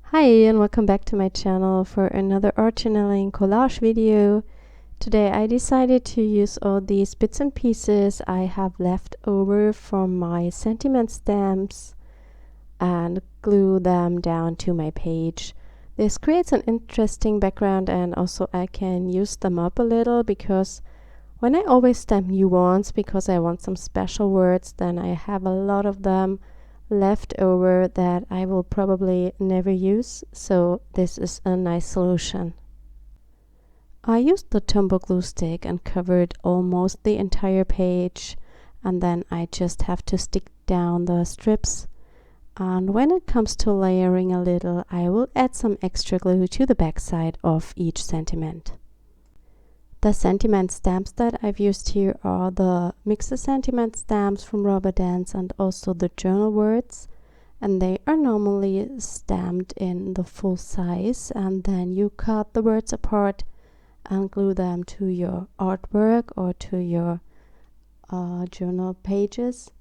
Hi and welcome back to my channel for another art journaling collage video. Today I decided to use all these bits and pieces I have left over from my sentiment stamps and glue them down to my page. This creates an interesting background, and also I can use them up a little because when I always stamp new ones because I want some special words, then I have a lot of them left over that I will probably never use, so this is a nice solution. I used the Tombow glue stick and covered almost the entire page, and then I just have to stick down the strips. And when it comes to layering a little, I will add some extra glue to the back side of each sentiment. The sentiment stamps that I've used here are the mixer sentiment stamps from Rubber Dance and also the journal words, and they are normally stamped in the full size, and then you cut the words apart and glue them to your artwork or to your journal pages.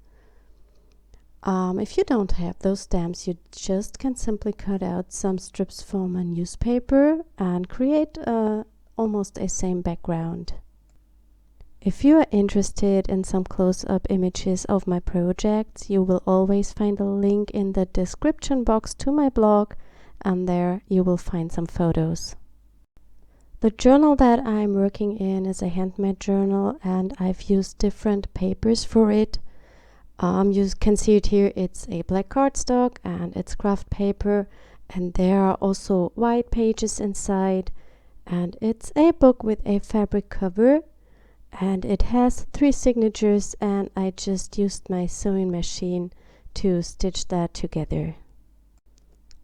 If you don't have those stamps, you just can simply cut out some strips from a newspaper and create almost a same background. If you are interested in some close-up images of my projects, you will always find a link in the description box to my blog, and there you will find some photos. The journal that I'm working in is a handmade journal, and I've used different papers for it. You can see it here. It's a black cardstock and it's craft paper, and there are also white pages inside. And it's a book with a fabric cover, and it has 3 signatures, and I just used my sewing machine to stitch that together.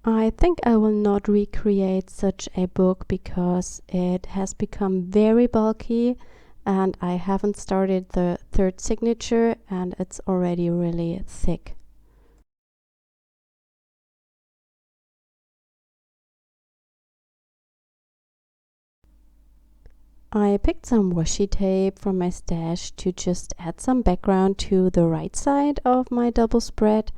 I think I will not recreate such a book because it has become very bulky, and I haven't started the 3rd signature and it's already really thick. I picked some washi tape from my stash to just add some background to the right side of my double spread,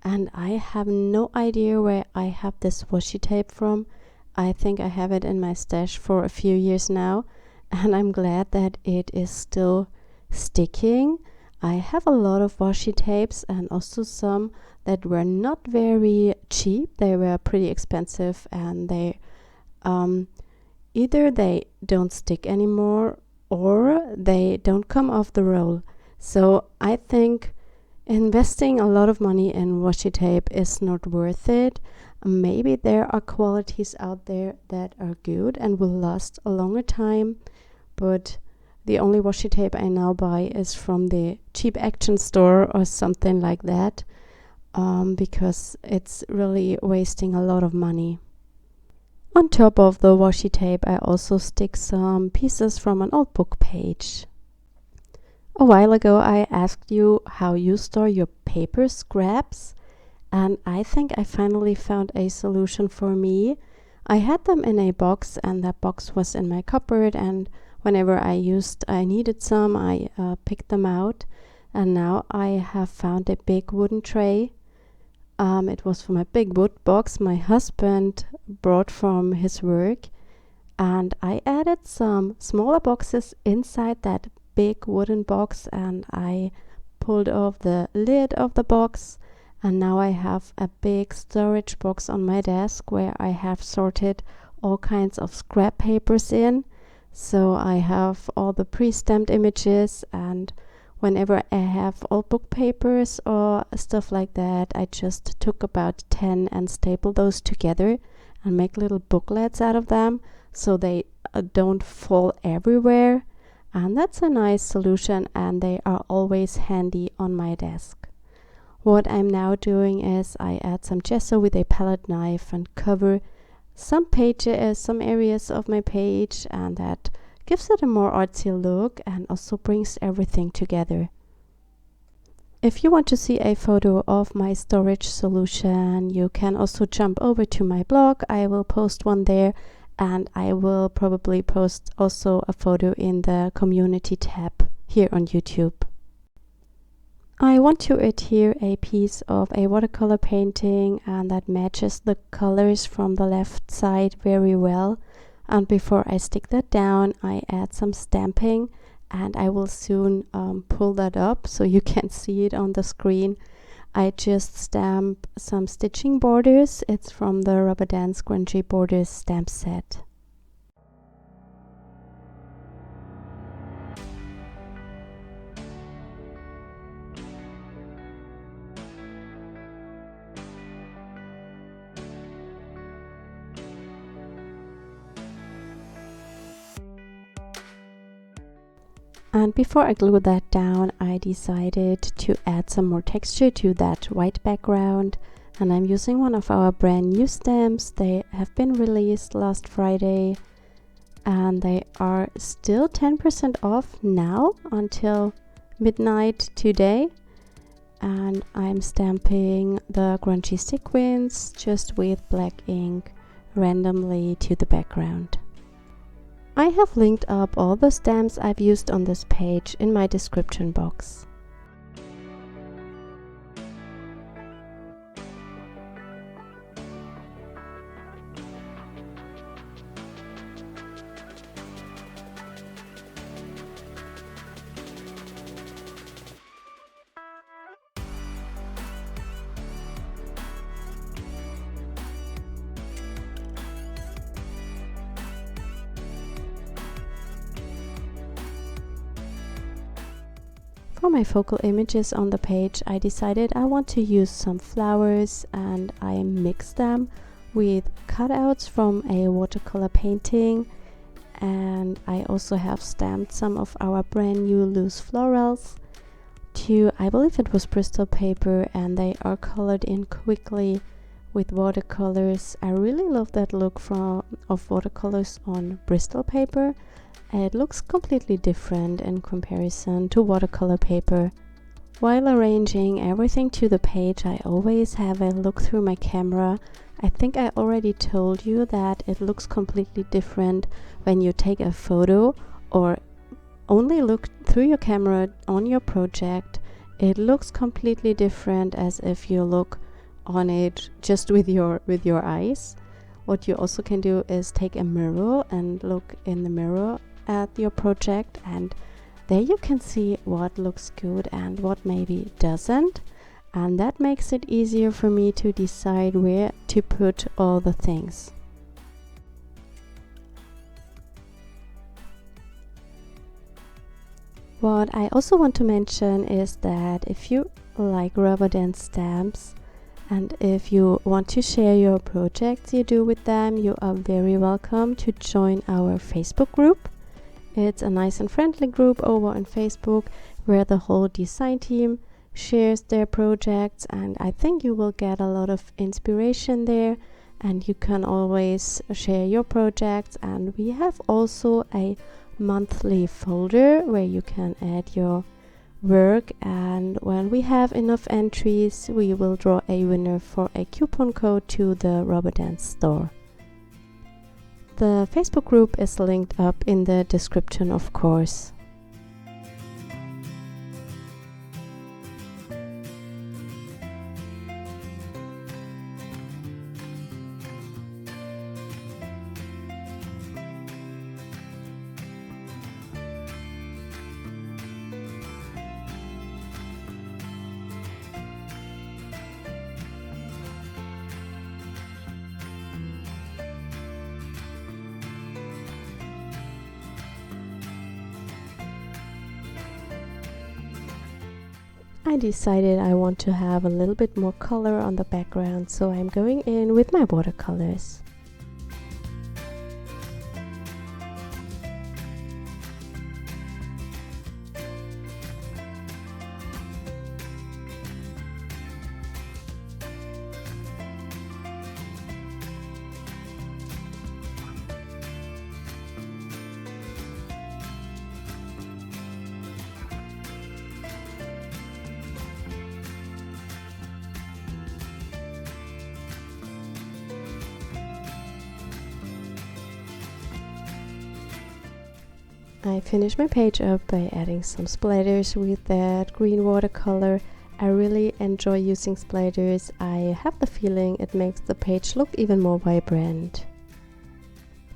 and I have no idea where I have this washi tape from. I think I have it in my stash for a few years now, and I'm glad that it is still sticking. I have a lot of washi tapes and also some that were not very cheap. They were pretty expensive, and they either they don't stick anymore or they don't come off the roll. So I think investing a lot of money in washi tape is not worth it. Maybe there are qualities out there that are good and will last a longer time, but the only washi tape I now buy is from the cheap action store or something like that, because it's really wasting a lot of money. On top of the washi tape, I also stick some pieces from an old book page. A while ago I asked you how you store your paper scraps, and I think I finally found a solution for me. I had them in a box, and that box was in my cupboard, and whenever I needed some, I picked them out, and now I have found a big wooden tray. It was from a big wood box my husband brought from his work, and I added some smaller boxes inside that big wooden box, and I pulled off the lid of the box, and now I have a big storage box on my desk where I have sorted all kinds of scrap papers in. So I have all the pre-stamped images, and whenever I have old book papers or stuff like that, I just took about 10 and staple those together and make little booklets out of them so they don't fall everywhere. And that's a nice solution, and they are always handy on my desk. What I'm now doing is I add some gesso with a palette knife and cover some pages, some areas of my page, and that gives it a more artsy look and also brings everything together. If you want to see a photo of my storage solution, you can also jump over to my blog. I will post one there, and I will probably post also a photo in the community tab here on YouTube. I want to adhere a piece of a watercolor painting and that matches the colors from the left side very well. And before I stick that down, I add some stamping, and I will soon pull that up so you can see it on the screen. I just stamp some stitching borders. It's from the Rubber Dance Scrunchy Borders stamp set. And before I glue that down, I decided to add some more texture to that white background. And I'm using one of our brand new stamps. They have been released last Friday and they are still 10% off now until midnight today. And I'm stamping the grungy sequins just with black ink randomly to the background. I have linked up all the stamps I've used on this page in my description box. For my focal images on the page, I decided I want to use some flowers, and I mixed them with cutouts from a watercolor painting, and I also have stamped some of our brand new loose florals to, I believe it was Bristol paper, and they are colored in quickly with watercolors. I really love that look of watercolors on Bristol paper. It looks completely different in comparison to watercolor paper. While arranging everything to the page, I always have a look through my camera. I think I already told you that it looks completely different when you take a photo or only look through your camera on your project. It looks completely different as if you look on it just with your eyes. What you also can do is take a mirror and look in the mirror at your project, and there you can see what looks good and what maybe doesn't, and that makes it easier for me to decide where to put all the things. What I also want to mention is that if you like rubber dance stamps and if you want to share your projects you do with them, you are very welcome to join our Facebook group. It's a nice and friendly group over on Facebook where the whole design team shares their projects, and I think you will get a lot of inspiration there, and you can always share your projects. And we have also a monthly folder where you can add your work, and when we have enough entries we will draw a winner for a coupon code to the Rubber Dance store. The Facebook group is linked up in the description, of course. I decided I want to have a little bit more color on the background, so I'm going in with my watercolors. I finished my page up by adding some splatters with that green watercolor, I really enjoy using splatters. I have the feeling it makes the page look even more vibrant.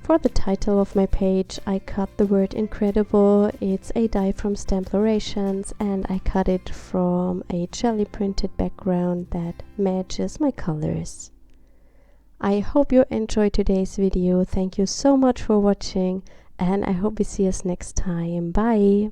For the title of my page, I cut the word incredible. It's a die from Stamplations and I cut it from a jelly printed background that matches my colors. I hope you enjoyed today's video. Thank you so much for watching and I hope we see us next time. Bye!